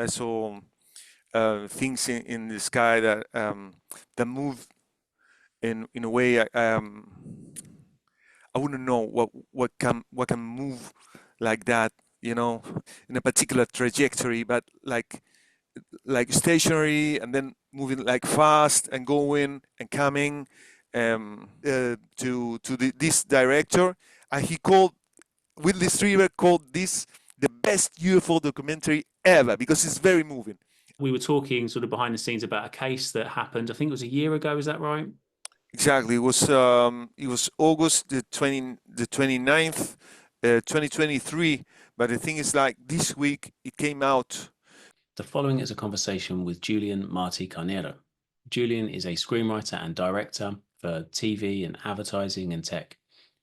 I saw things in the sky that move in a way I wouldn't know what can move like that, in a particular trajectory, but like stationary and then moving like fast and going and coming this director, and he called Whitley Strieber called this the best UFO documentary ever because it's very moving. We were talking sort of behind the scenes about a case that happened, I think it was a year ago, is that right? Exactly. It was August the 29th, 2023. But the thing is, like, this week it came out. The following is a conversation with Julian Marti Carnero. Julian is a screenwriter and director for TV and advertising and tech.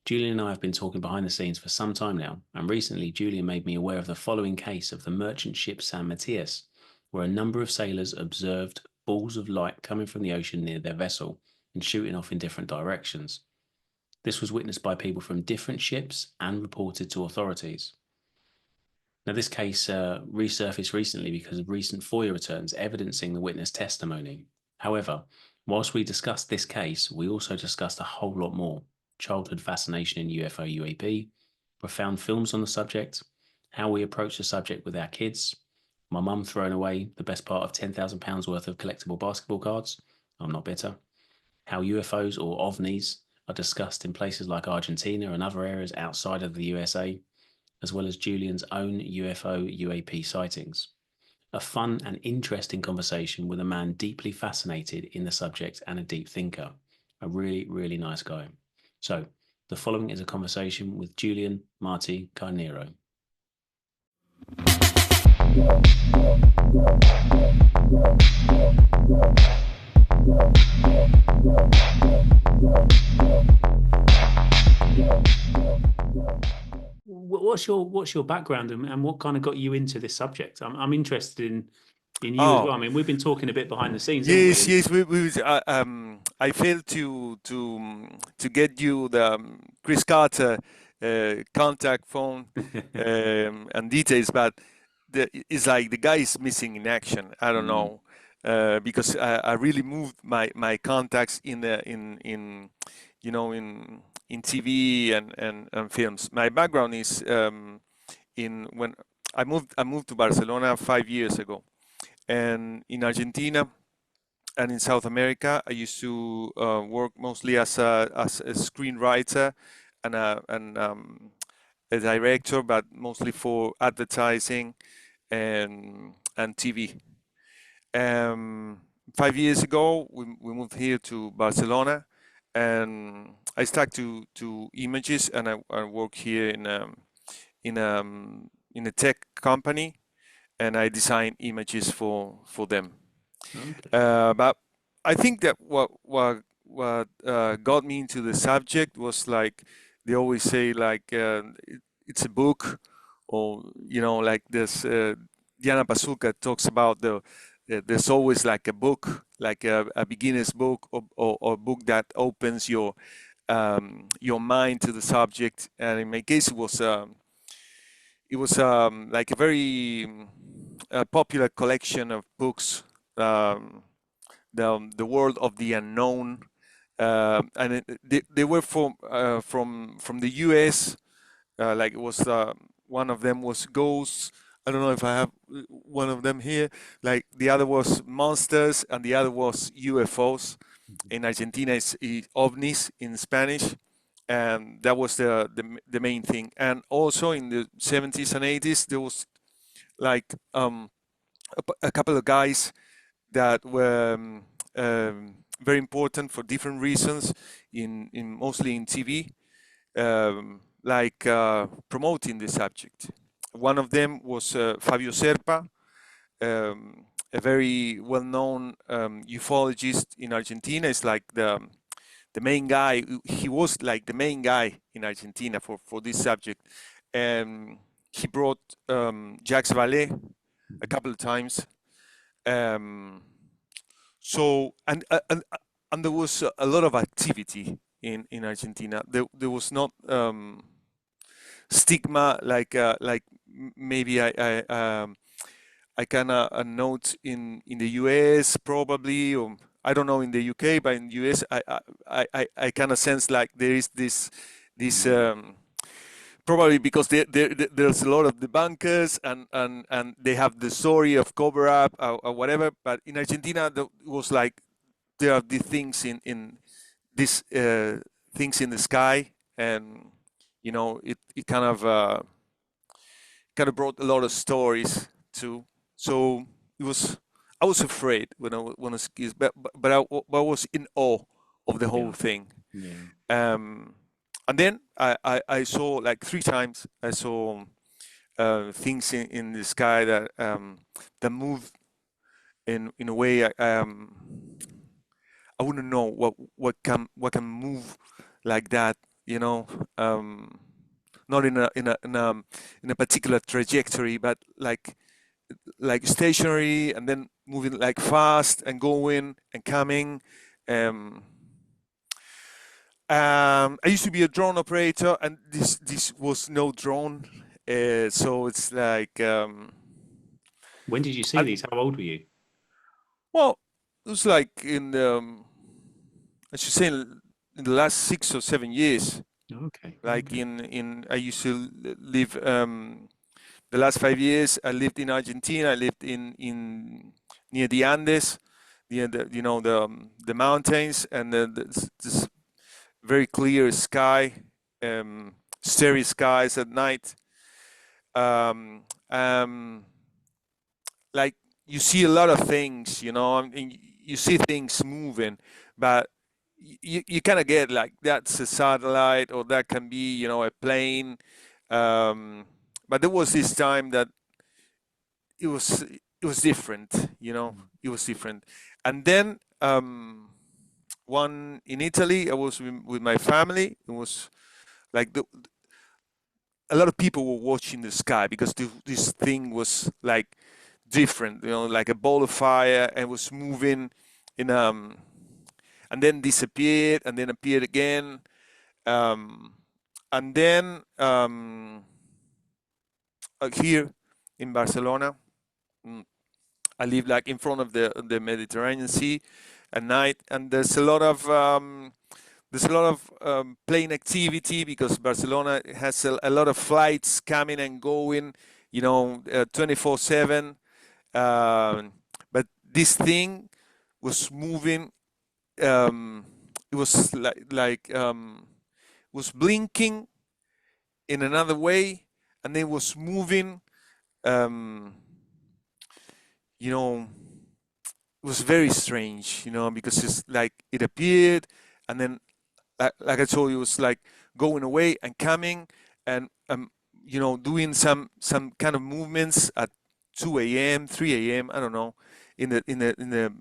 Julian and I have been talking behind the scenes for some time now, and recently Julian made me aware of the following case of the merchant ship San Matías, where a number of sailors observed balls of light coming from the ocean near their vessel and shooting off in different directions. This was witnessed by people from different ships and reported to authorities. Now, this case resurfaced recently because of recent FOIA returns evidencing the witness testimony. However, whilst we discussed this case, we also discussed a whole lot more: childhood fascination in UFO UAP, profound films on the subject, how we approach the subject with our kids, my mum throwing away the best part of £10,000 worth of collectible basketball cards. I'm not bitter. How UFOs or OVNIs are discussed in places like Argentina and other areas outside of the USA, as well as Julian's own UFO UAP sightings. A fun and interesting conversation with a man deeply fascinated in the subject and a deep thinker. A really, really nice guy. So, the following is a conversation with Julian Marti Carnero. What's your background and what kind of got you into this subject? I'm interested in you as well. I mean, we've been talking a bit behind the scenes. Yes, yes. I failed to get you the Chris Carter contact phone and details, but it's like the guy is missing in action. I don't know because I really moved my contacts in in TV and films. My background is in when I moved to Barcelona 5 years ago, and in Argentina and in South America, I used to work mostly as a screenwriter and a director, but mostly for advertising and TV. 5 years ago, we moved here to Barcelona, and I stuck to images, and I work here in a tech company, and I design images for them. Okay. But I think that what got me into the subject was, like, they always say, like, it's a book, or like this. Diana Pazuka talks about there's always like a book, like a beginner's book, or a book that opens your mind to the subject. And in my case, it was like a very popular collection of books, the world of the unknown, and they were from the US. Like, it was one of them was ghosts. I don't know if I have one of them here. Like, the other was monsters, and the other was UFOs. In Argentina, it's ovnis in Spanish, and that was the main thing. And also in the 70s and 80s, there was like a couple of guys that were very important for different reasons, mostly in TV, like promoting the subject. One of them was Fabio Serpa, a very well-known ufologist in Argentina. It's like the main guy. He was like the main guy in Argentina for this subject, and he brought Jacques Vallée a couple of times. So and there was a lot of activity in Argentina. There was not stigma like maybe I kind of note in the US probably, or I don't know in the UK, but in the US, I kind of sense like there is this probably because there's a lot of debunkers and they have the story of cover up or whatever. But in Argentina, it was like there are these things in these things in the sky, and it kind of brought a lot of stories too. So it was I was afraid when I was kids, but I was in awe of the whole Yeah. thing. Yeah. Um, and then I saw like 3 times. I saw things in the sky that move in a way I wouldn't know what can move like that. You know, um, not in a particular trajectory, but like stationary and then moving like fast and going and coming. Um, I used to be a drone operator, and this was no drone, so it's like When did you see I, these? How old were you? well, it was like in I should say in the last 6 or 7 years. Okay. Like Okay. in I used to live the last 5 years. I lived in Argentina. I lived in near the Andes, near the mountains, and this very clear sky, starry skies at night. Um, um, like you see a lot of things, I mean, you see things moving, but you kind of get like that's a satellite or that can be, a plane. Um, but there was this time that it was different, Mm. it was different. And then one in Italy, I was with my family. It was like a lot of people were watching the sky because this thing was like different, like a ball of fire, and was moving in and then disappeared and then appeared again. Um, and then here in Barcelona, mm, I live like in front of the Mediterranean Sea at night, and there's a lot of plane activity because Barcelona has a lot of flights coming and going, 24/7. But this thing was moving. It was was blinking in another way, and then was moving. Um, you know, it was very strange, because it's like it appeared, and then like I told you, it was like going away and coming, and doing some kind of movements at 2 a.m., 3 a.m. I don't know, in the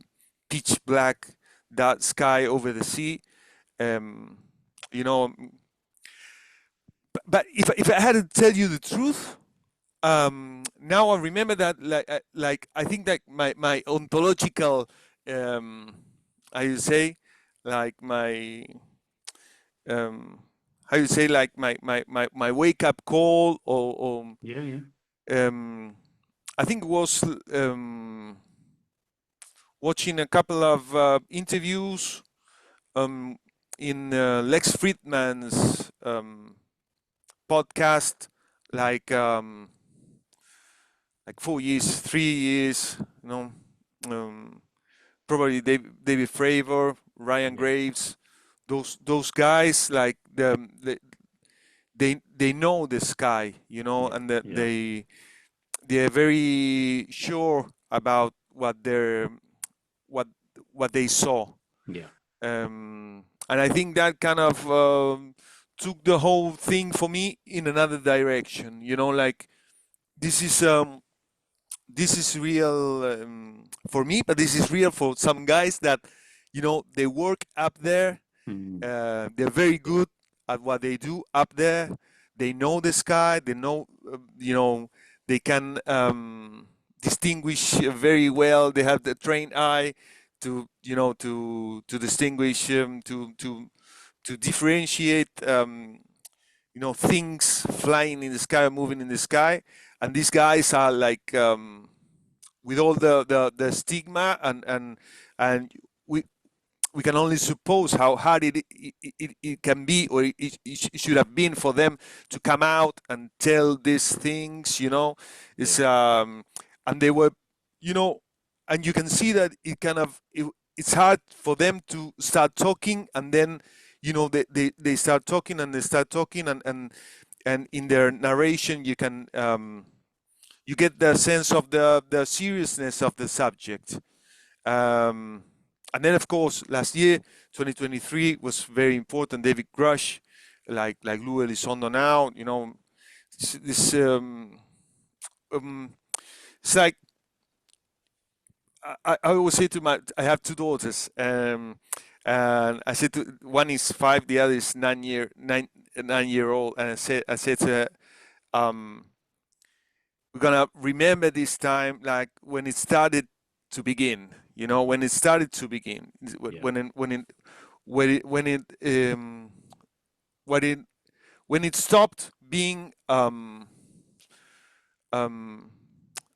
pitch black dark sky over the sea. Um, you know, but if I had to tell you the truth, now I remember that like I think that my ontological, um, how you say, like my um, how you say, like my wake up call, or Yeah. Yeah. um, I think it was watching a couple of interviews um, in Lex Friedman's podcast, like um, like 4 years, 3 years, um, probably David Fravor, Ryan Yeah. Graves, those guys, like they know the sky, Yeah. and that Yeah. they're very sure about what what they saw. Yeah. And I think that kind of took the whole thing for me in another direction. Like this is um, this is real for me, but this is real for some guys that they work up there. Mm. They're very Yeah. good at what they do up there. They know the sky. They know, they can distinguish very well. They have the trained eye to distinguish, to differentiate, things flying in the sky, moving in the sky. And these guys are like with all the stigma, and we we can only suppose how hard it can be, or it should have been for them to come out and tell these things, it's and they were, you know and you can see that it's hard for them to start talking, and then they start talking, and they start talking, and in their narration you can you get the sense of the seriousness of the subject. And then, of course, last year, 2023, was very important. David Grush, like Lou Elizondo now, this it's like I always say I have two daughters, and I said one is 5, the other is 9 year old, and I said to her, we're gonna remember this time like when it started to begin. When it started to begin, when it stopped being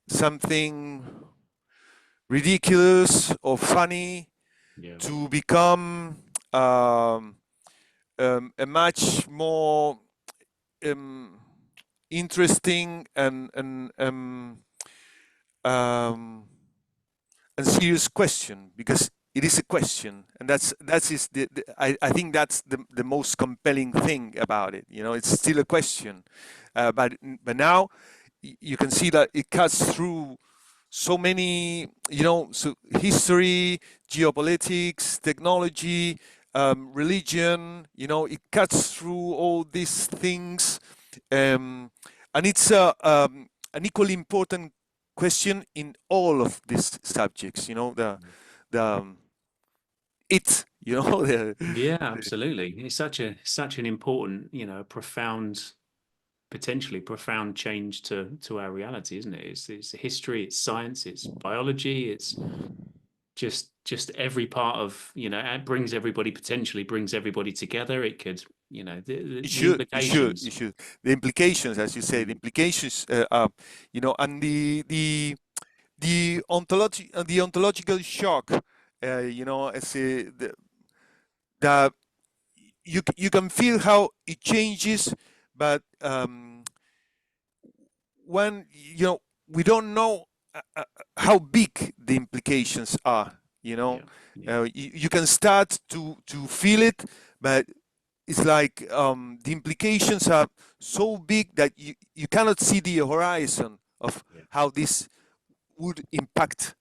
something ridiculous or funny to become a much more interesting and serious question, because it is a question, and I think that's the most compelling thing about it. It's still a question, but now you can see that it cuts through so many, so history, geopolitics, technology, religion. It cuts through all these things, and it's an equally important question in all of these subjects. Yeah, absolutely. It's such an important, profound, potentially profound change to our reality, isn't it? It's history, it's science, it's biology, it's just every part of, it potentially brings everybody together. It could, the implications. It should. The implications, as you say, the implications, and the ontological shock, as the you can feel how it changes, but when we don't know how big the implications are. You can start to feel it, but it's like the implications are so big that you cannot see the horizon of how this would impact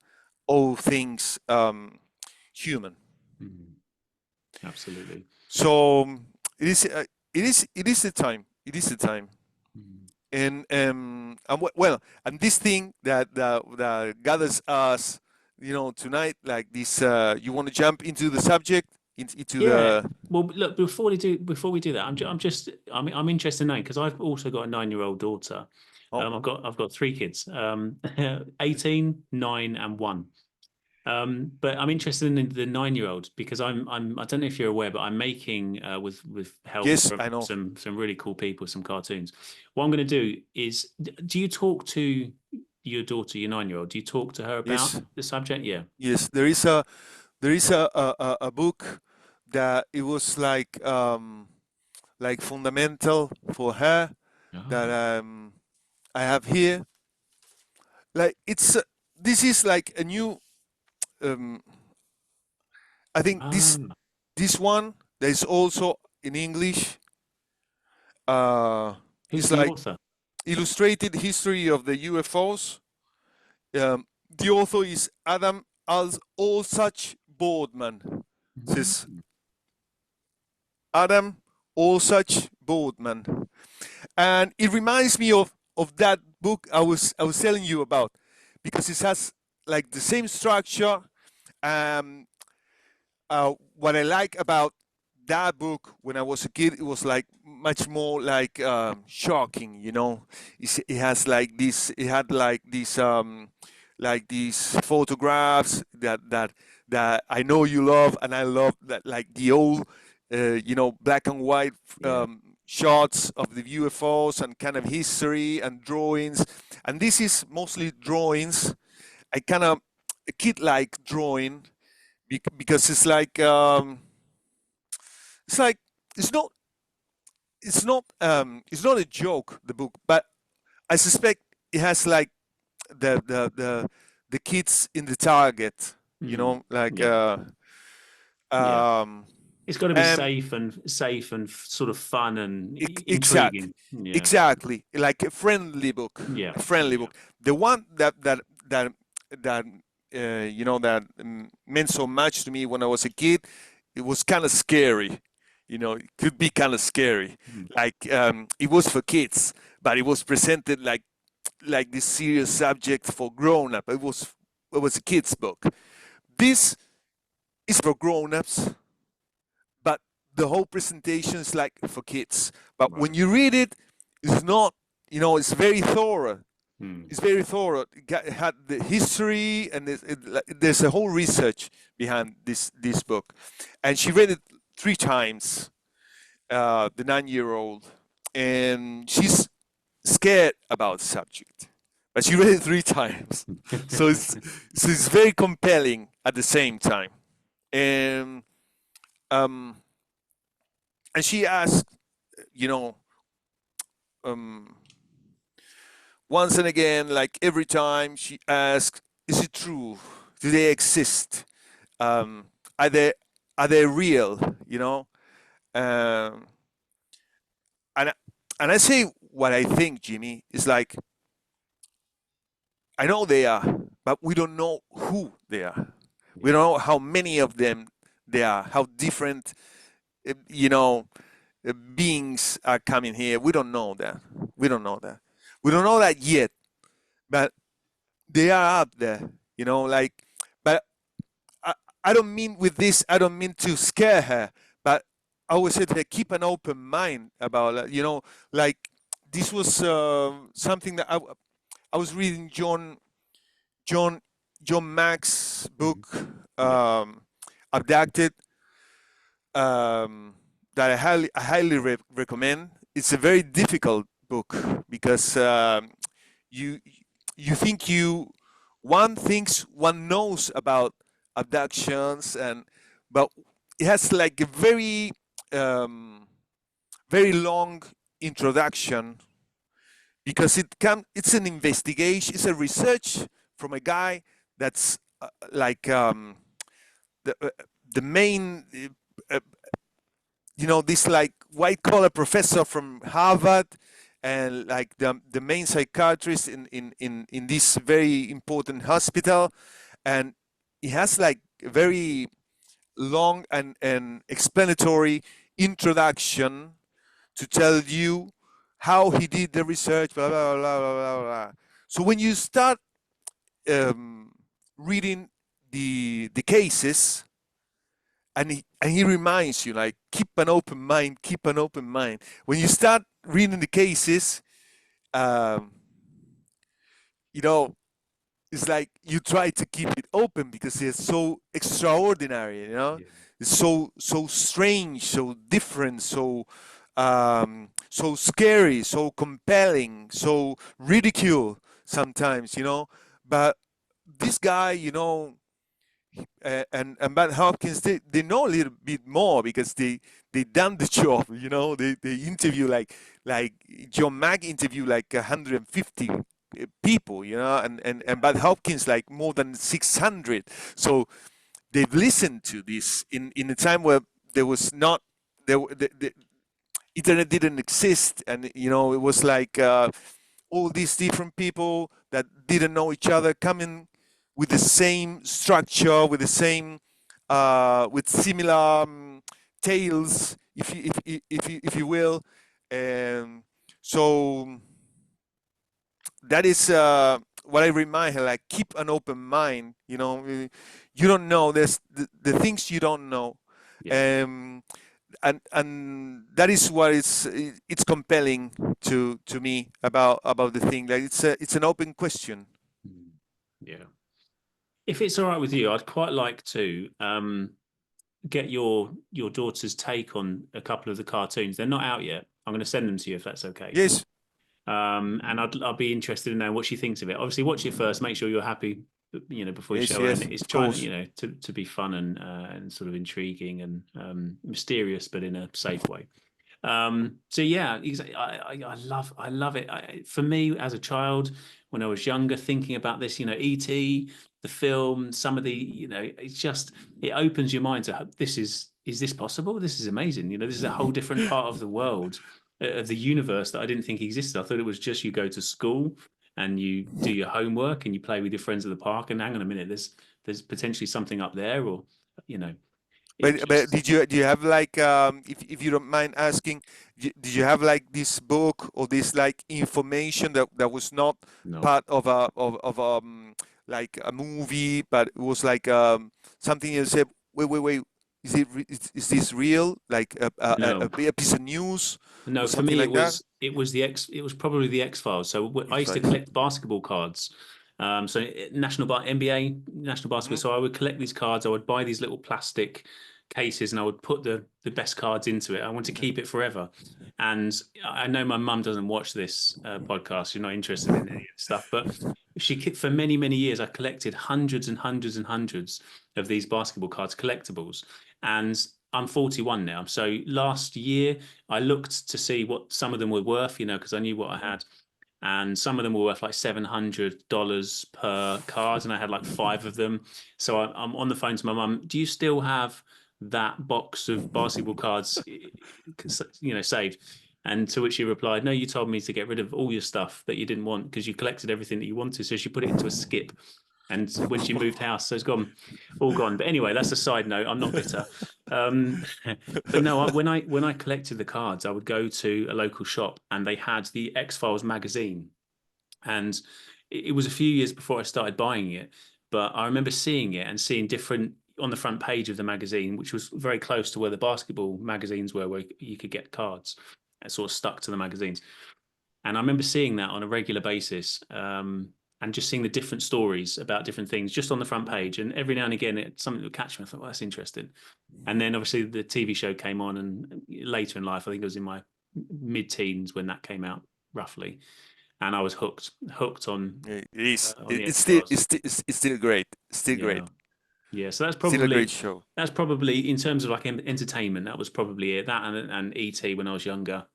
all things human. Absolutely. So it is the time. It is the time. And and this thing that gathers us, tonight, like this. You want to jump into the subject, into the. Well, look, before we do that, I'm interested in knowing, because I've also got a 9-year-old daughter. Oh. I've got 3 kids, 18, 9, and 1. But I'm interested in the 9-year-old, because I don't know if you're aware, but I'm making with help Yes, from I know. some really cool people, some cartoons. What I'm going to do is, do you talk to your daughter, your 9-year-old? Do you talk to her about the subject? Yeah. Yes, there is a book that it was like fundamental for her, that I have here. Like this is like a new. I think this one, there is also in English. Who's It's the like author? Illustrated History of the UFOs. The author is Adam Allsuch Boardman. Says Adam Allsuch Boardman, and it reminds me of that book I was telling you about, because it has like the same structure. What I like about that book when I was a kid, it was like much more like shocking. It has like this. It had like these photographs that I know you love, and I love that, like the old black and white shots of the UFOs, and kind of history and drawings. And this is mostly drawings, I kind of a kid-like drawing because it's like it's not it's not a joke, the book, but I suspect it has like the kids in the target, you know, like Yeah. Yeah. um It's got to be and safe and sort of fun and exact intriguing. Yeah. exactly like a friendly book, Yeah. a friendly Yeah. book. The one that you know, that meant so much to me when I was a kid, it was kind of scary. You know, it could be kind of scary. Like it was for kids, but it was presented like this serious subject for grown up. It was a kids book. This is for grown ups, but the whole presentation is like for kids. But Right. when you read it, it's not. You know, it's very thorough. Mm. It's very thorough. It had the history, and there's a whole research behind this book. And she read it 3 times. The 9-year-old, and she's scared about the subject, but she read it 3 times. So it's very compelling at the same time. And um, and she asked, you know, um, once and again, like every time she asks, "Is it true? Do they exist? Um, are they are they real?" You know, um, and and I say what I think, Jimmy, is like I know they are, but we don't know who they are. We Yeah. don't know how many of them there are, how different, you know, beings are coming here. We don't know that. We don't know that. We don't know that yet, but they are up there, you know, like, but I, I don't mean with this, I don't mean to scare her, but I always said to her, keep an open mind about it, you know, like this was something that I was reading John John Mack's Mhm. book, Yeah. um, Abducted, that I highly recommend. It's a very difficult book because you you think you one thinks one knows about abductions, and but it has like a um, very long introduction because it's an investigation, it's a research from a guy that's like the uh, the main you know, this like white collar professor from Harvard, and like the main psychiatrist in this very important hospital, and he has like a very long and explanatory introduction to tell you how he did the research, blah blah blah blah blah blah. So when you start um, reading the cases, and he reminds you like keep an open mind, keep an open mind. When you start reading the cases, um, you know, it's like you try to keep it open because they're so extraordinary, you know. Yeah. It's so strange, so different, so scary, so compelling, so ridicule sometimes, you know. But this guy, you know, and Matt Hopkins, they know a little bit more because they done the job. You know, they interview like John Mack interview like 150 people. You know, and Matt Hopkins like more than 600. So they've listened to this in a time where there was not the internet didn't exist, and you know it was like all these different people that didn't know each other coming with the same structure, with the same, with similar tales, if you will. And so that is what I remind her, like keep an open mind. You know, you don't know. There's the things you don't know. Yeah. Um, and that is what it's compelling to me about the thing. Like it's an open question. Mm. Yeah. If it's all right with you, I'd quite like to get your daughter's take on a couple of the cartoons. They're not out yet. I'm going to send them to you if that's okay. Yes. And I'd be interested in knowing what she thinks of it. Obviously, watch it first. Make sure you're happy before you Yes, show it, and yes, it's of trying course. to be fun and sort of intriguing and mysterious, but in a safe way. So yeah, I love it. For me, as a child, when I was younger, thinking about this, E.T., the film, some of the, it's just it opens your mind to is this possible? This is amazing. This is a whole different part of the world, of the universe that I didn't think existed. I thought it was just you go to school and you do your homework and you play with your friends at the park. And hang on a minute, there's potentially something up there, or you know, it But just do you have like if you don't mind asking, did you have like this book or this like information that was not no. part of like a movie, but it was like something you said, wait, is this real? Like No, a piece of news or no, for something me like that? it was probably the X Files. So I used to X-Files. collect basketball cards. So NBA national basketball. Hmm. So I would collect these cards. I would buy these little plastic cases and I would put the best cards into it. I want to keep it forever. And I know my mum doesn't watch this podcast. She's not interested in any of this stuff, but for many, many years, I collected hundreds and hundreds and hundreds of these basketball cards, collectibles. And I'm 41 now. So last year, I looked to see what some of them were worth, because I knew what I Hmm. had. And some of them were worth like $700 per card, and I had like five of them. So I'm on the phone to my mum. Do you still have that box of basketball cards, saved? And to which she replied, "No, you told me to get rid of all your stuff that you didn't want because you collected everything that you wanted." So she put it into a skip. And when she moved house, so it's gone, all gone. But anyway, that's a side note. I'm not bitter. Um, but no, when I collected the cards, I would go to a local shop and they had the X Files magazine, and it was a few years before I started buying it. But I remember seeing it and seeing different on the front page of the magazine, which was very close to where the basketball magazines were, where you could get cards sort of stuck to the magazines. And I remember seeing that on a regular basis, and just seeing the different stories about different things just on the front page. And every now and again, something would catch me. I thought, well, that's interesting. And then obviously the TV show came on, and later in life, I think it was in my mid-teens when that came out, roughly, and I was hooked It is. on the It's X still Files. it's still great. Still Yeah, great. yeah. So Still a great show. that's probably in terms of like entertainment. That was probably it. That and ET when I was younger.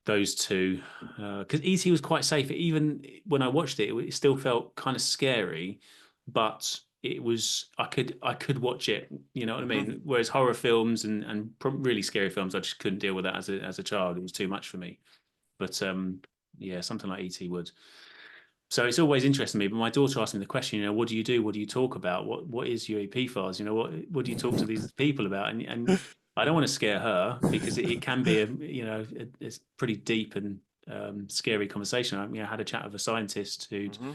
Those two, because ET was quite safe. Even when I watched it, it still felt kind of scary, but it was I could watch it. You know what I Hmm. mean? Whereas horror films and really scary films, I just couldn't deal with that as a child. It was too much for me. But yeah, something like ET would. So it's always interesting me. But my daughter asked me the question, what do you do? What do you talk about? What is UAP files? What do you talk to these people about? And I don't want to scare her because it can be it's pretty deep and scary conversation. I had a chat with a scientist Hmm.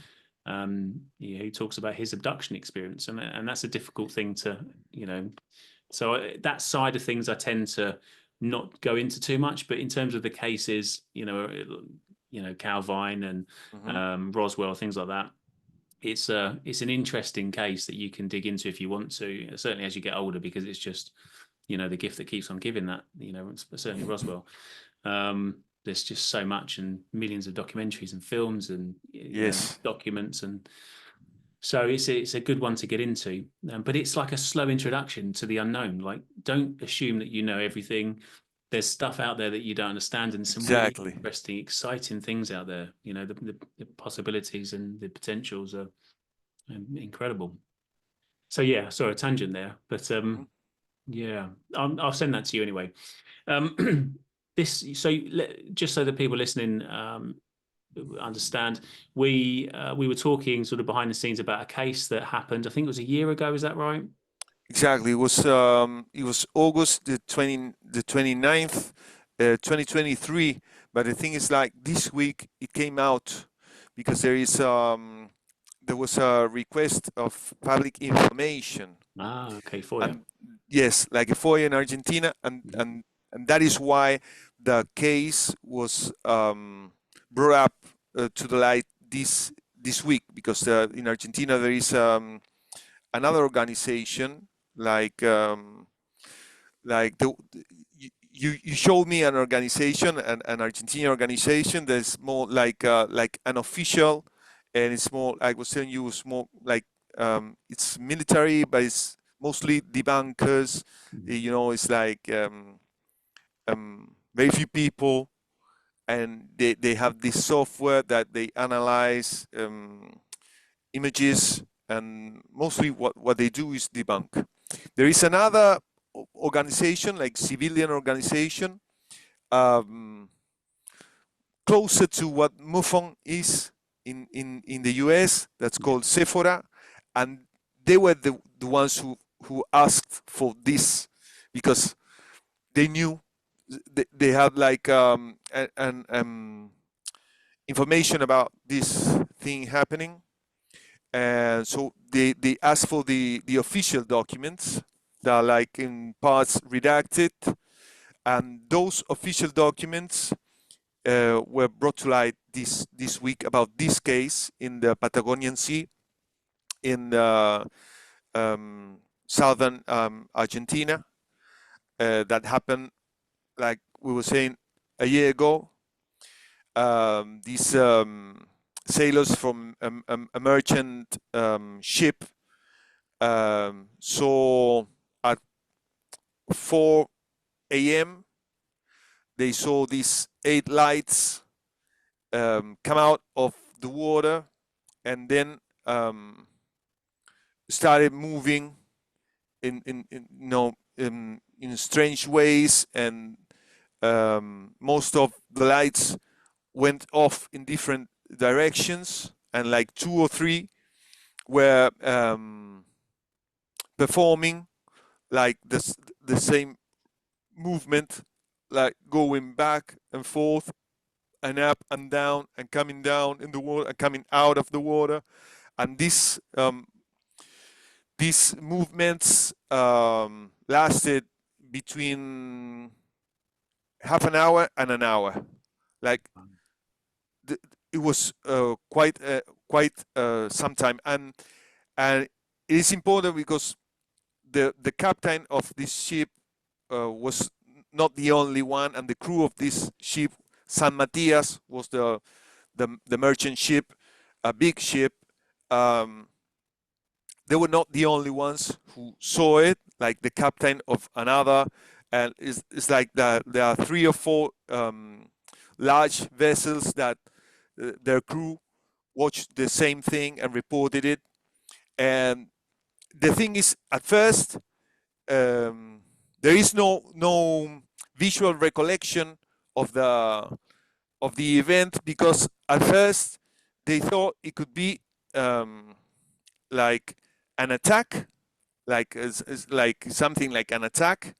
who talks about his abduction experience, and that's a difficult thing to So that side of things I tend to not go into too much. But in terms of the cases, Calvine and Hmm. Roswell, things like that. It's an interesting case that you can dig into if you want to, certainly as you get older, because it's just the gift that keeps on giving. That certainly Roswell. There's just so much and millions of documentaries and films and Yes. documents, and so it's a good one to get into. But it's like a slow introduction to the unknown. Like, don't assume that you know everything. There's stuff out there that you don't understand, and some really Exactly. interesting, exciting things out there. The possibilities and the potentials are incredible. So yeah, sorry, a tangent there, but Hmm. yeah, I'll send that to you anyway. This so just so that people listening understand, we were talking sort of behind the scenes about a case that happened. I think it was a year ago. Is that right? Exactly. It was August the 29th, 2023. But the thing is, like this week it came out because there was a request of public information, Ah, okay, for you. and yes, like a FOIA in Argentina, and Mhm. and that is why the case was brought up to the light this week, because in Argentina there is another organization like the you showed me an organization, an Argentinian organization that's more like an official and it's more, I was telling you, it's more like it's military, but it's mostly debunkers. You know, it's like very few people, and they have this software that they analyze images, and mostly what they do is debunk. There is another organization, like civilian organization, um, closer to what MUFON is in the US, that's called Sephora, and they were the ones who asked for this, because they knew they had like an information about this thing happening, and so they asked for the official documents that are like in parts redacted, and those official documents were brought to light this week about this case in the Patagonian Sea in southern Argentina, that happened, like we were saying, a year ago. These sailors from a merchant ship saw at 4 a.m. they saw these 8 lights come out of the water, and then started moving in you know in strange ways, and most of the lights went off in different directions, and like 2 or 3 were performing like the same movement, like going back and forth and up and down and coming down in the water and coming out of the water, and these movements lasted between half an hour and an hour. Like it was quite some time, and it is important because the captain of this ship was not the only one, and the crew of this ship, San Matías, was the merchant ship, a big ship. Um, they were not the only ones who saw it, like the captain of another, and it's like that there are 3 or 4 large vessels that their crew watched the same thing and reported it. And the thing is, at first, there is no visual recollection of the event, because at first they thought it could be like an attack, like like something like an attack,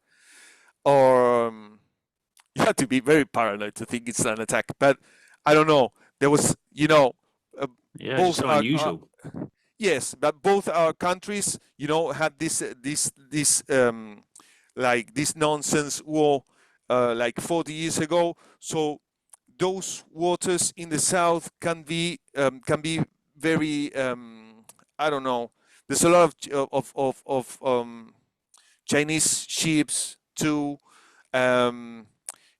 or you have to be very paranoid to think it's an attack. But I don't know. There was, uh, Yeah, just both so are unusual. yes, but both our countries, had this like this nonsense war like 40 years ago. So those waters in the south can be very I don't know. There's a lot of Chinese ships too. Um,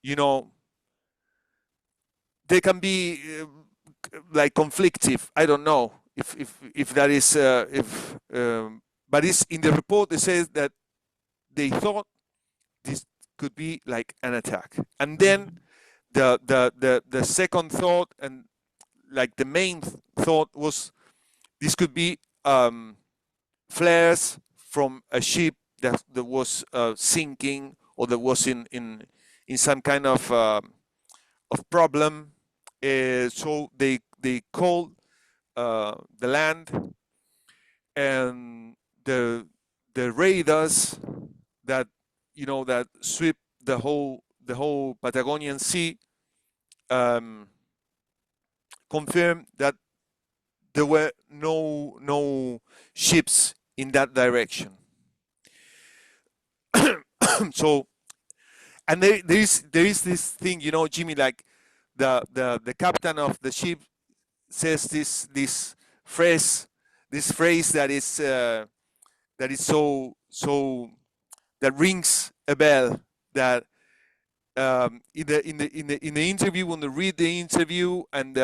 you know, they can be like conflictive. I don't know if that is if but it's in the report. They says that they thought this could be like an attack, and then the second thought, and like the main thought, was this could be flares from a ship that was sinking, or that was in some kind of problem. So they called the land, and the radars that that sweep the whole Patagonian Sea um, confirmed that there were no ships in that direction. So, and there is this thing, Jimmy, like the captain of the ship says phrase this phrase that is that rings a bell, that in the interview, when they read the interview, and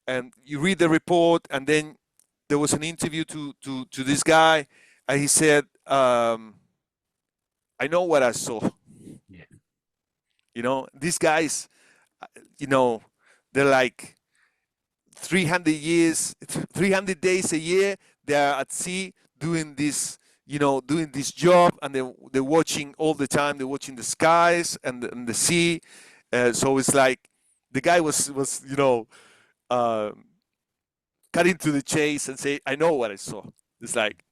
and you read the report, and then there was an interview to this guy, and he said, I know what I saw. Yeah. These guys, you know, they're like 300 years, 300 days a year, they are at sea doing this, doing this job, and they're watching all the time. They're watching the skies and the sea. So it's like the guy was uh, cutting to the chase and say, I know what I saw. It's like,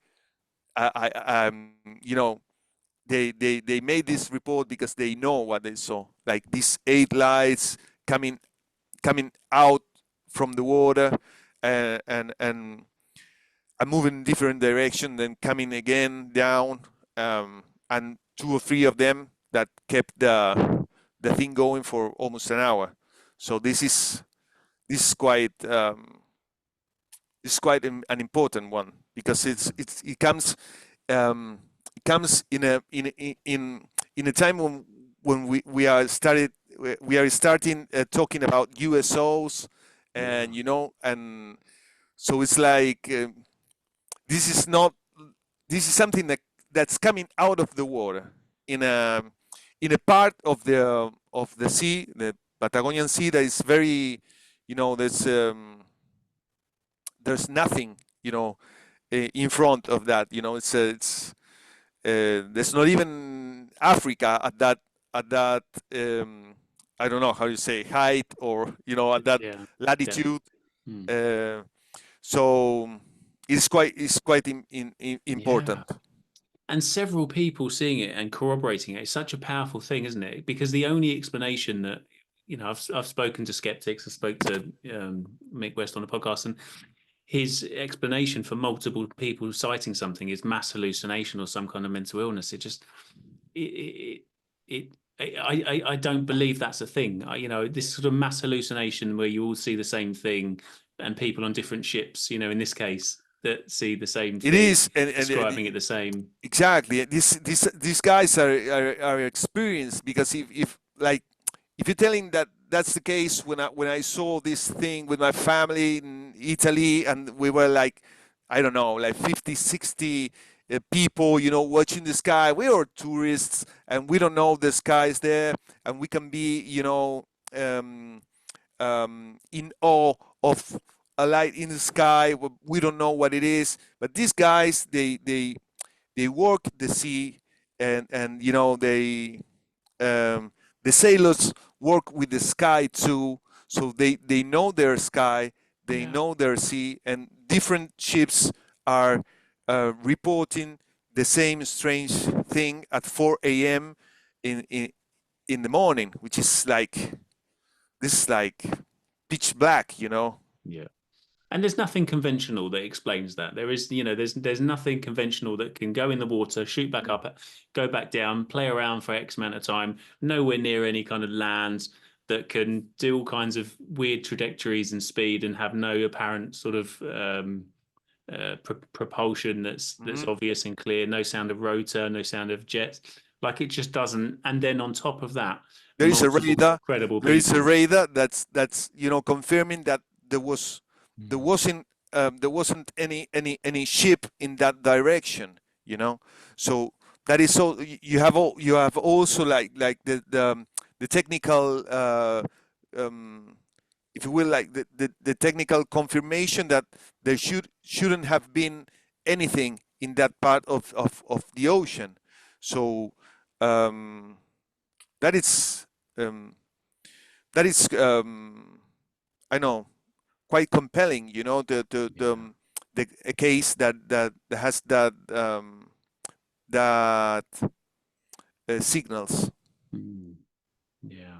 they made this report because they know what they saw, like these 8 lights coming out from the water, and moving in different direction, then coming again down, and 2 or 3 of them that kept the thing going for almost an hour. So this is quite an important one, because it comes in a time when we are starting talking about USOs, and and so it's like, this is not this is something that's coming out of the water in a part of the sea, the Patagonian Sea, that is very, there's nothing, in front of that. There's not even Africa at that I don't know how you say height, or at that Yeah. latitude. Mm. Uh, so it's quite Yeah. important. And several people seeing it and corroborating it. It's such a powerful thing, isn't it? Because the only explanation that, I've spoken to skeptics. I spoke to Mick West on the podcast, and his explanation for multiple people citing something is mass hallucination or some kind of mental illness. I don't believe that's a thing. This sort of mass hallucination where you all see the same thing, and people on different ships, in this case, that see the same It thing, is, and describing it the same. exactly. These guys are experienced, because if you're telling that that's the case, when I saw this thing with my family in Italy, and we were like, I don't know, like 50, 60 people, watching the sky. We are tourists, and we don't know the sky is there, and we can be, um, in awe of a light in the sky. We don't know what it is, but these guys, they work the sea, and the sailors work with the sky too. So they know their sky, they Yeah. know their sea, and different ships are reporting the same strange thing at 4 a.m. in the morning, which is like, this is like pitch black. Yeah. And there's nothing conventional that explains that. There is, there's nothing conventional that can go in the water, shoot back up, go back down, play around for X amount of time, nowhere near any kind of land, that can do all kinds of weird trajectories and speed and have no apparent sort of propulsion that's Mhm. obvious and clear, no sound of rotor, no sound of jets. Like, it just doesn't. And then on top of that, There is a multiple radar. credible There is a people. radar that's confirming that there wasn't any ship in that direction. So that is, so you have also, like the technical, um, if you will, like the technical confirmation that there shouldn't have been anything in that part of the ocean. So um, that is um, I know, quite compelling. The a case that has that signals. Mm, yeah.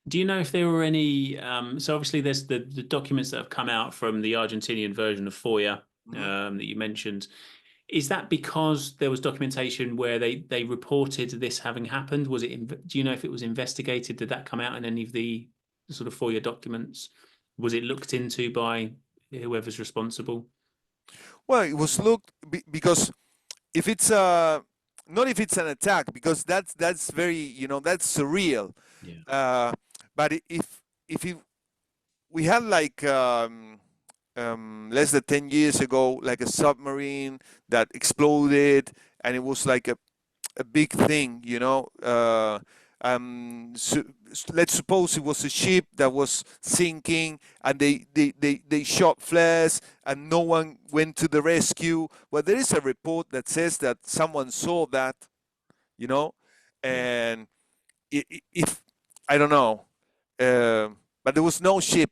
Do you know if there were any? So obviously, there's the documents that have come out from the Argentinian version of FOIA Mhm. that you mentioned. Is that because there was documentation where they reported this having happened? Was it? Do you know if it was investigated? Did that come out in any of the sort of FOIA documents? Was it looked into by whoever's responsible? Well, it was looked, because if it's not if it's an attack, because that's very, that's surreal. Yeah. But if it we had like less than 10 years ago, like a submarine that exploded, and it was like a big thing, you know. So, let's suppose it was a ship that was sinking, and they shot flares, and no one went to the rescue. Well, there is a report that says that someone saw that, you know, Yeah. and if I don't know, but there was no ship.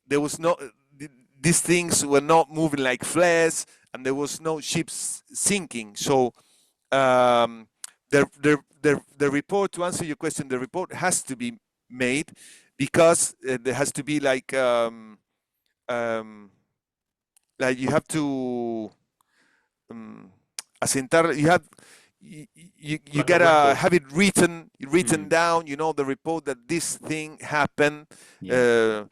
There was no. These things were not moving like flares, and there was no ships sinking. So um, the report, to answer your question, the report has to be made because there has to be um, like you have to um, asentar. You Like a gotta record. have it written Mm. down. You know, the report that this thing happened. Yeah. Uh,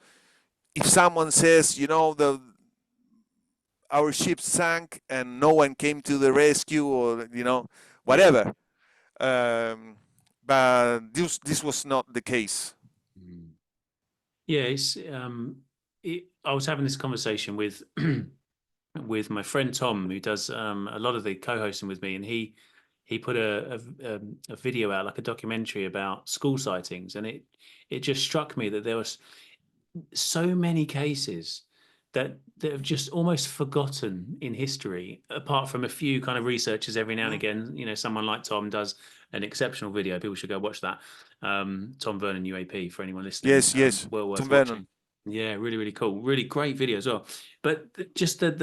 if someone says, you know, the our ship sank and no one came to the rescue, or you know, Yeah. whatever. Um, but this was not the case. Mm. Yeah, I was having this conversation with with my friend Tom, who does a lot of the co-hosting with me, and he put a video out, like a documentary about school sightings, and it just struck me that there was so many cases that have just almost forgotten in history, apart from a few kind of researchers every now and Mm. again. Someone like Tom does an exceptional video. People should go watch that. Tom Vernon UAP, for anyone listening. Yes, yes, Well Tom worth Vernon. watching. Yeah, really, really cool. Really great video as well. But just there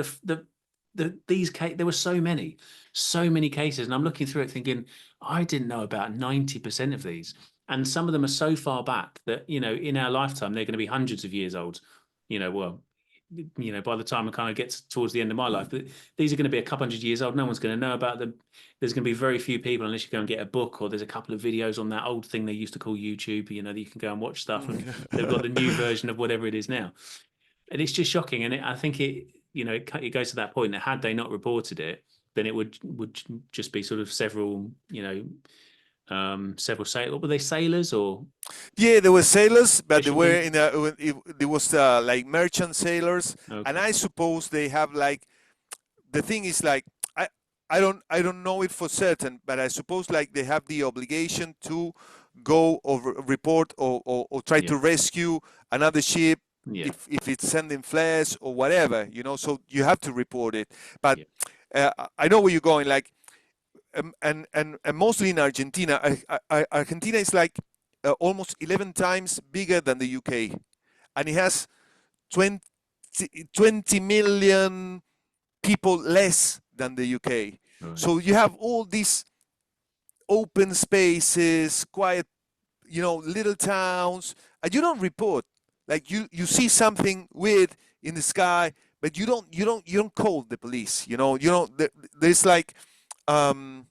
were so many cases, and I'm looking through it thinking, I didn't know about 90% of these. And some of them are so far back that, in our lifetime, they're going to be hundreds of years old. Well, by the time I kind of get towards the end of my life, but these are going to be a couple hundred years old. No one's going to know about them. There's going to be very few people unless you go and get a book, or there's a couple of videos on that old thing they used to call YouTube, that you can go and watch stuff, and they've got the new version of whatever it is now. And it's just shocking. And I think it goes to that point that had they not reported it, then it would just be sort of several sailors. What were they, sailors or Yeah, there were sailors, but they were fishermen? in there was like merchant sailors, and Okay. I suppose they have like the thing is like I I don't know it for certain, but I suppose like they have the obligation to go or report or try Yeah. to rescue another ship Yeah. if it's sending flares or whatever, you know. So you have to report it. But Yeah. I know where you're going. Like and mostly in Argentina. Argentina is like almost 11 times bigger than the UK, and it has 20, 20 million people less than the UK. Right. So you have all these open spaces, quiet, you know, little towns, and you don't report. Like you see something weird in the sky, but you don't call the police. You know, there's like um,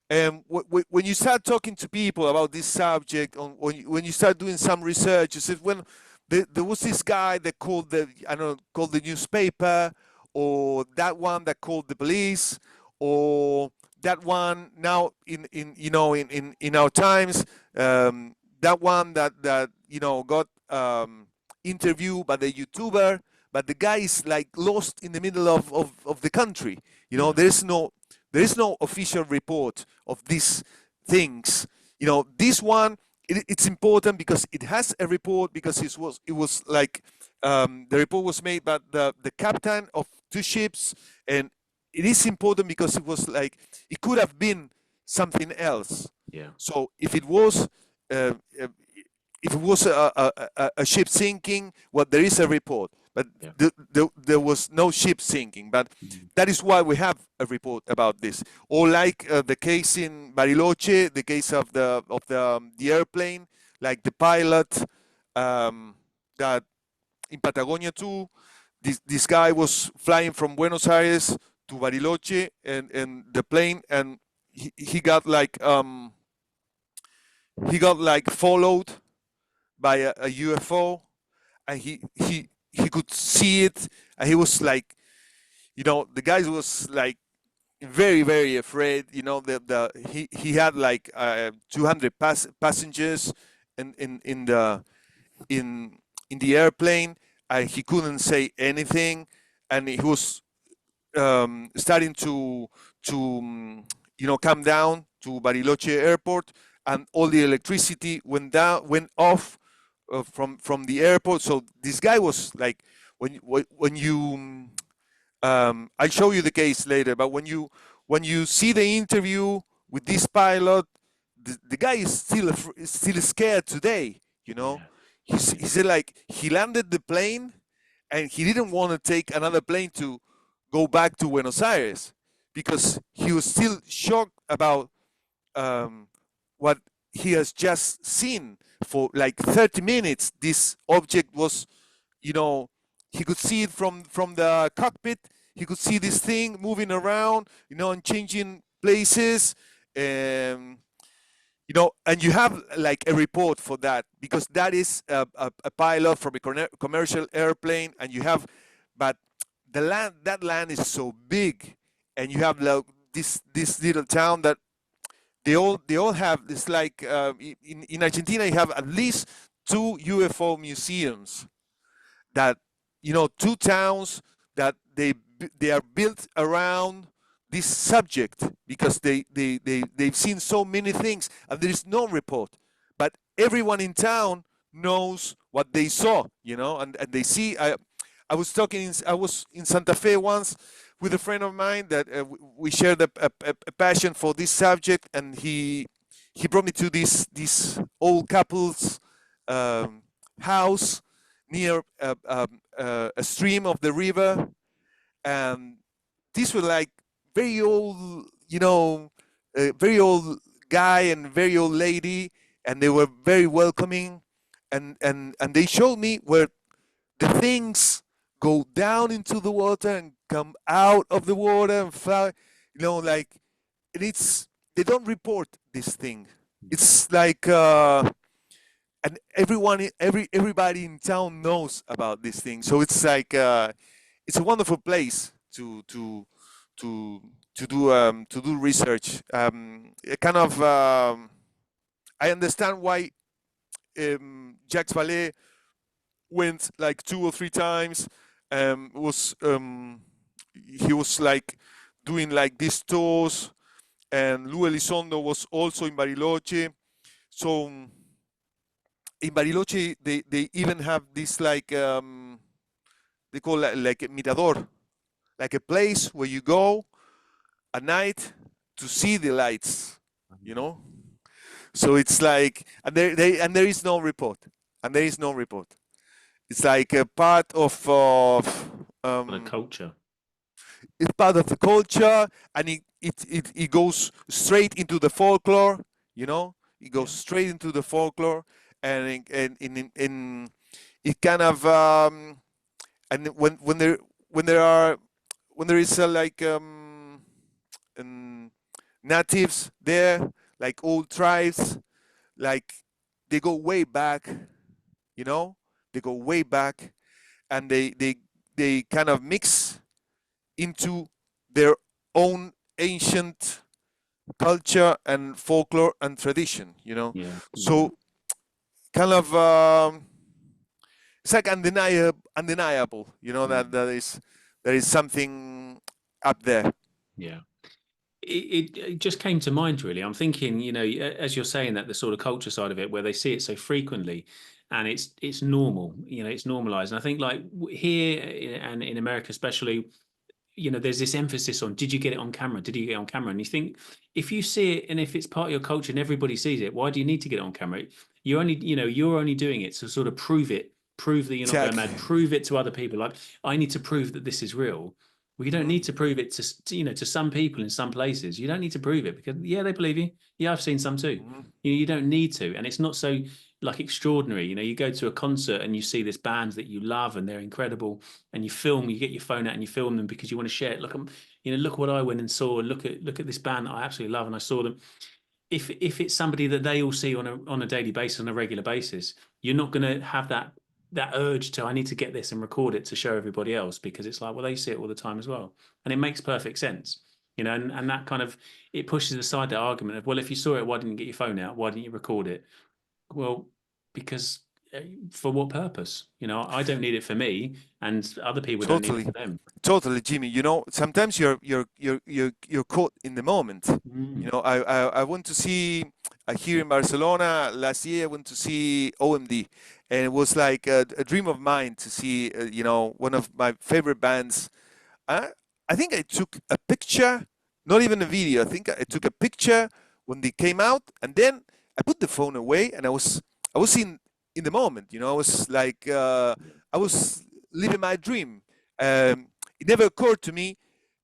and when you start talking to people about this subject, when you start doing some research, you said, when there was this guy that called called the newspaper, or that one that called the police, or that one now in our times, that one that got interviewed by the YouTuber, but the guy is like lost in the middle of the country. Yeah. There is no official report of these things. This one, it's important because it has a report, because it was like the report was made by the captain of two ships, and it is important because it was like it could have been something else. Yeah. So uh, uh, if it was a ship sinking, well, there is a report, but Yeah. there was no ship sinking. But Mm. that is why we have a report about this. Or like the case in Bariloche, the case of the airplane, like the pilot that in Patagonia too. This guy was flying from Buenos Aires to Bariloche, and the plane, and he got like followed by a UFO, and he could see it, and he was like, the guy was like very very afraid. He had like 200 passengers in in the in in the airplane, and he couldn't say anything, and he was starting to come down to Bariloche Airport, and all the electricity went off from the airport. So this guy was like, when you I'll show you the case later, but when you see the interview with this pilot, the guy is still scared today. Yeah. He Yeah. said, like, he landed the plane and he didn't want to take another plane to go back to Buenos Aires because he was still shocked about um, what he has just seen. For like 30 minutes this object was, you know he could see it from the cockpit. He could see this thing moving around, and changing places. um, and you have like a report for that, because that is a pilot from a commercial airplane, and you have, but that land is so big, and you have like this little town that they all have. It's like, in Argentina you have at least two UFO museums, that, two towns that they are built around this subject, because they've seen so many things, and there is no report, but everyone in town knows what they saw, and they see. I was in Santa Fe once with a friend of mine that, we shared a passion for this subject, and he brought me to this old couple's house near a stream of the river, and these were like very old, very old guy and very old lady, and they were very welcoming, and they showed me where the things go down into the water and come out of the water and fly, like, and they don't report this thing. It's like, and everybody in town knows about this thing. So it's like, it's a wonderful place to do research. It kind of, I understand why, Jacques Vallée went like 2 or 3 times. Was He was like doing like these tours, and Lou Elizondo was also in Bariloche. So in Bariloche, they even have this, like, they call it like a mirador, like a place where you go at night to see the lights, you know. So it's like, and there is no report, and there is no report. It's like a part of The culture. it's part of the culture, and it goes straight into the folklore. It goes Yeah. straight into the folklore, and it kind of, and when there is a, like, um, natives there, like old tribes, like, they go way back, you know they go way back, and they kind of mix into their own ancient culture and folklore and tradition. Yeah. Yeah. So, kind of, it's like undeniable. That Mm. there is something up there. Yeah. It just came to mind really. I'm thinking, as you're saying that the sort of culture side of it, where they see it so frequently, and it's normal, it's normalized. And I think like here and in America especially, there's this emphasis on, did you get it on camera? Did you get it on camera? And you think, if you see it and if it's part of your culture and everybody sees it, why do you need to get it on camera? You're only doing it to sort of prove that you're not going Exactly. mad, prove it to other people. Like, I need to prove that this is real. Well, you don't Hmm. need to prove it to some people in some places. You don't need to prove it because, yeah, they believe you. Yeah, I've seen some too. Hmm. You don't need to. And it's not so like extraordinary. You go to a concert and you see this band that you love and they're incredible, and you get your phone out and you film them because you want to share it. Look, look what I went and saw. Look at this band that I absolutely love, and I saw them. If it's somebody that they all see on a daily basis, on a regular basis, you're not going to have that urge to, I need to get this and record it to show everybody else, because it's like, well, they see it all the time as well, and it makes perfect sense. And that kind of, it pushes aside the argument of, well, if you saw it, why didn't you get your phone out? Why didn't you record it? Well, because for what purpose? You know, I don't need it for me, and other people don't need it Totally. for them. Totally, Jimmy. You know, sometimes you're caught in the moment. You Mm. know, I went to see here in Barcelona last year. I went to see OMD, and it was like a dream of mine to see you know, one of my favorite bands. I I think I took a picture, not even a video. I think I took a picture when they came out, and then I put the phone away, and I was in the moment. You know, I was like I was living my dream. It never occurred to me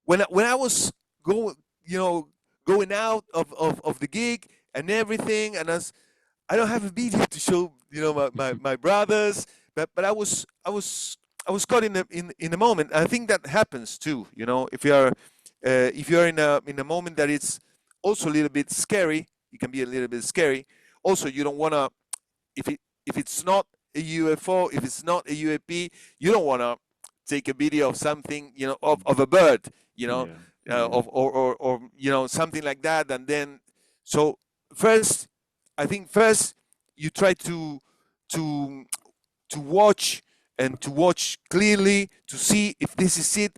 when I was going, you know, going out of the gig and everything, and I don't have a video to show, you know, my brothers, but I was caught in the moment. I think that happens too, you know, if you're in a moment that it's also a little bit scary. It can be a little bit scary. Also, you don't want to, if it's not a UFO, if it's not a UAP, you don't want to take a video of something, you know, of a bird, you know, Yeah, yeah, or you know, something like that, and then so first, I think first you try to to watch and to watch clearly to see if this is it,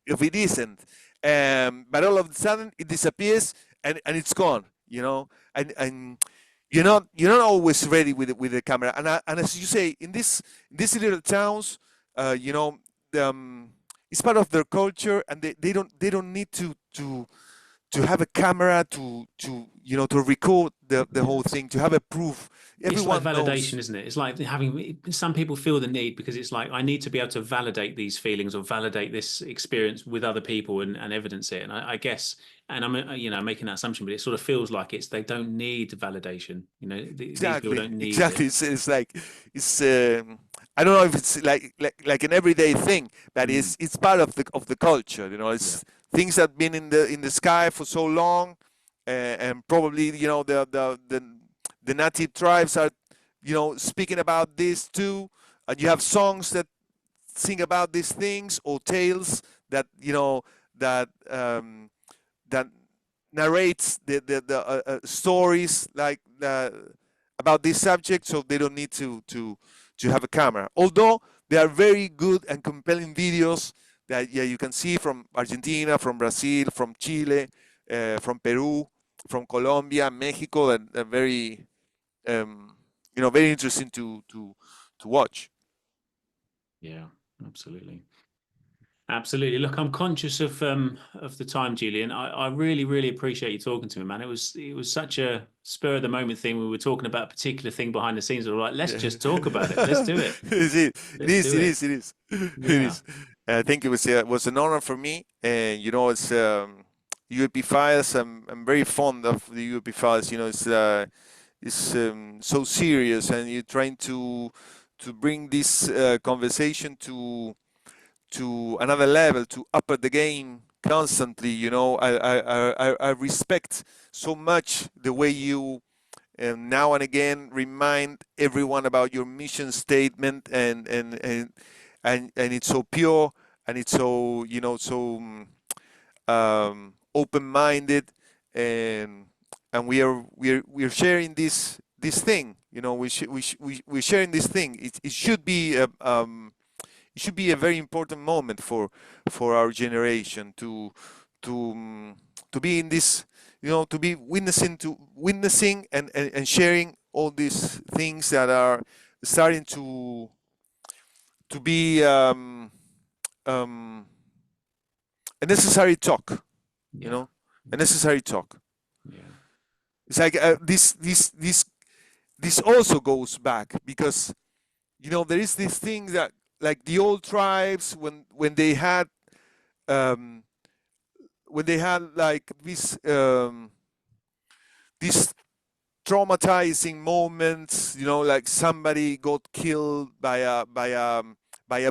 if it isn't. But all of a sudden it disappears and it's gone, you know, and you're not always ready with the camera. And as you say, in these little towns, you know, it's part of their culture, and they don't need to have a camera to you know, to record the whole yes. thing, to have a proof. It's like Everyone validation, knows. isn't it? It's like having some people feel the need because it's like I need to be able to validate these feelings or validate this experience with other people and evidence it. And I guess, and I'm you know making that assumption, but it sort of feels like it's they don't need validation. You know, these people Exactly, don't need it. exactly. It's like it's. I don't know if it's like an everyday thing, but Mm, it's part of the culture. You know, yeah, it's things that been in the sky for so long, and probably, you know, the native tribes are, you know, speaking about this too, and you have songs that sing about these things, or tales that, you know, that that narrates the stories like about this subject, so they don't need to have a camera. Although there are very good and compelling videos that, yeah, you can see from Argentina, from Brazil, from Chile, from Peru, from Colombia, Mexico, and very you know, very interesting to watch. yeah, absolutely. Absolutely. Look, I'm conscious of the time, Julian. I really, really appreciate you talking to me, man. It was such a spur of the moment thing. We were talking about a particular thing behind the scenes. We were like, let's Yeah. just talk about it. Let's do it. Is it? It Let's is. do It it. is. It is. It Yeah. is. I think it was an honor for me, and you know, it's UAP files. I'm very fond of the UAP files. You know, it's so serious, and you're trying to bring this conversation to another level, to upper the game constantly. You know, I respect so much the way you now and again remind everyone about your mission statement, and it's so pure, and it's so, you know, so open-minded, and we're sharing this thing, you know, we're sharing this thing. It should be it should be a very important moment for our generation to to be in this, you know, to be witnessing and sharing all these things that are starting to be um, a necessary talk, you Yeah. know, a necessary talk. Yeah. It's like this also goes back because, you know, there is this thing that, like the old tribes, um, when they had like these traumatizing moments, you know, like somebody got killed by a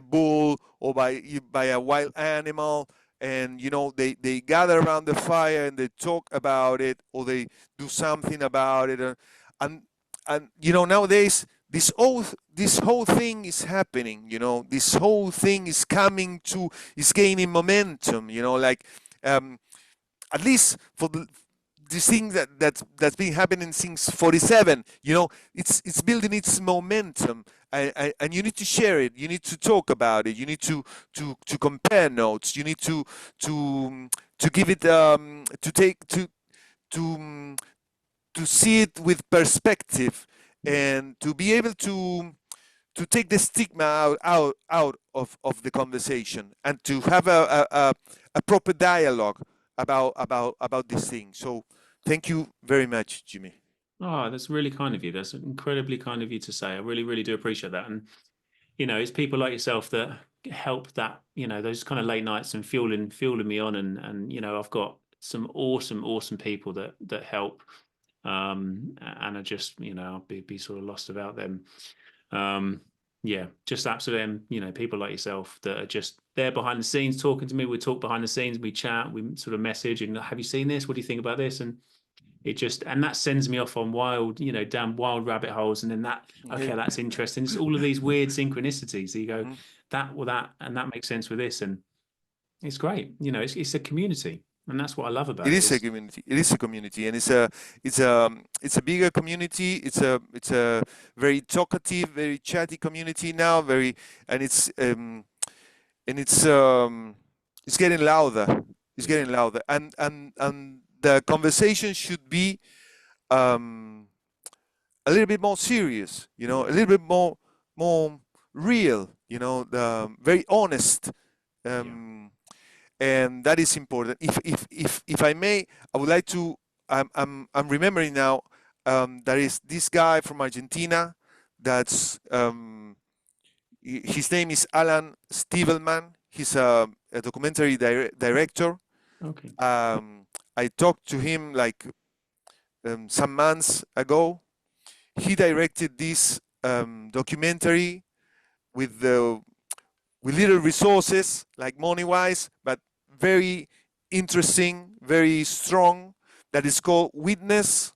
bull, or by a wild animal, and you know, they gather around the fire and they talk about it, or they do something about it, and you know, nowadays this whole thing is happening, you know, this whole thing is gaining momentum, you know, like um, at least for this thing that's been happening since 47. It's building its momentum, and you need to share it. You need to talk about it. You need to compare notes. You need to give it to take to see it with perspective, and to be able to take the stigma out of the conversation, and to have a proper dialogue about this thing. So thank you very much, Jimmy. Oh, that's really kind of you. That's incredibly kind of you to say. I really, really do appreciate that. And it's people like yourself that help that, those kind of late nights and fueling me on. And I've got some awesome people that help. And I just, I'll be sort of lost about them. Yeah, just absolutely, people like yourself that are just there behind the scenes talking to me. We talk behind the scenes, we chat, we sort of message, and have you seen this? What do you think about this? And that sends me off on wild, down wild rabbit holes. And then okay, that's interesting. It's all of these weird synchronicities. So you go, and that makes sense with this. And it's great. It's a community. And that's what I love about it. It is a community. It is a community, and it's a bigger community. It's a very talkative, very chatty community now. It's getting louder. It's getting louder, and the conversation should be a little bit more serious. A little bit more real. Very honest. And that is important. If I may, I would like to. I'm remembering now. There is this guy from Argentina. That's his name is Alan Stivelman. He's a documentary director. Okay. I talked to him like some months ago. He directed this documentary with little resources, like money-wise, but very interesting, very strong. That is called "Witness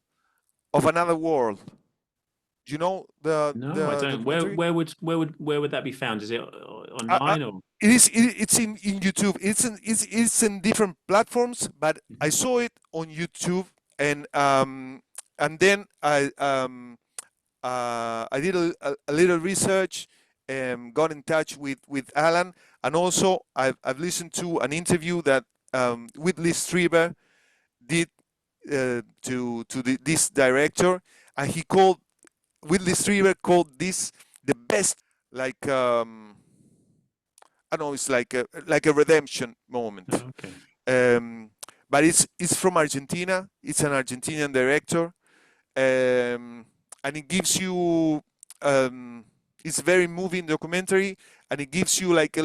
of Another World." Do you know the? No, I don't. Where would that be found? Is it online or? It's in YouTube. It's in different platforms, but I saw it on YouTube, and then I did a little research. Got in touch with Alan, and also I've listened to an interview that Whitley Strieber did to this director, and Whitley Strieber called this the best, like I don't know, it's like a redemption moment. Oh, okay. But it's from Argentina. It's an Argentinian director, and it gives you. It's a very moving documentary, and it gives you like a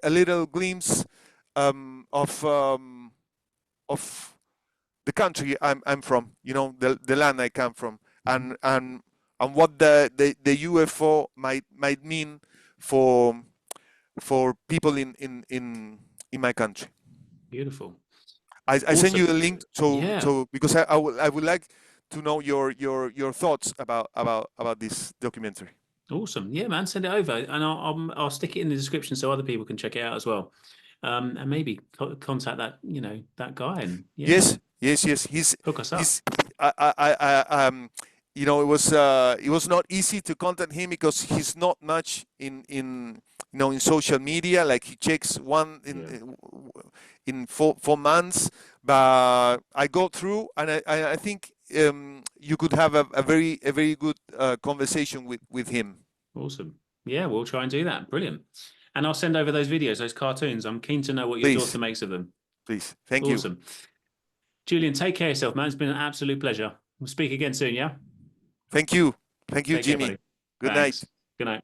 little glimpse of the country I'm from. The land I come from, and what the UFO might mean for people in my country. Beautiful. I send you the link because I would like to know your thoughts about this documentary. Awesome. Yeah, man, send it over, and I'll stick it in the description so other people can check it out as well. And maybe contact that that guy. And yes. He's hook us up. It was not easy to contact him because he's not much in social media. Like, he checks one in 4 months, but I go through, and I think you could have a very good conversation with him. Awesome. Yeah, we'll try and do that. Brilliant. And I'll send over those videos, those cartoons. I'm keen to know what your daughter makes of them. Please. Thank you. Awesome. Julian, take care of yourself, man. It's been an absolute pleasure. We'll speak again soon, yeah? Thank you. Thank you, Jimmy. Good night. Good night.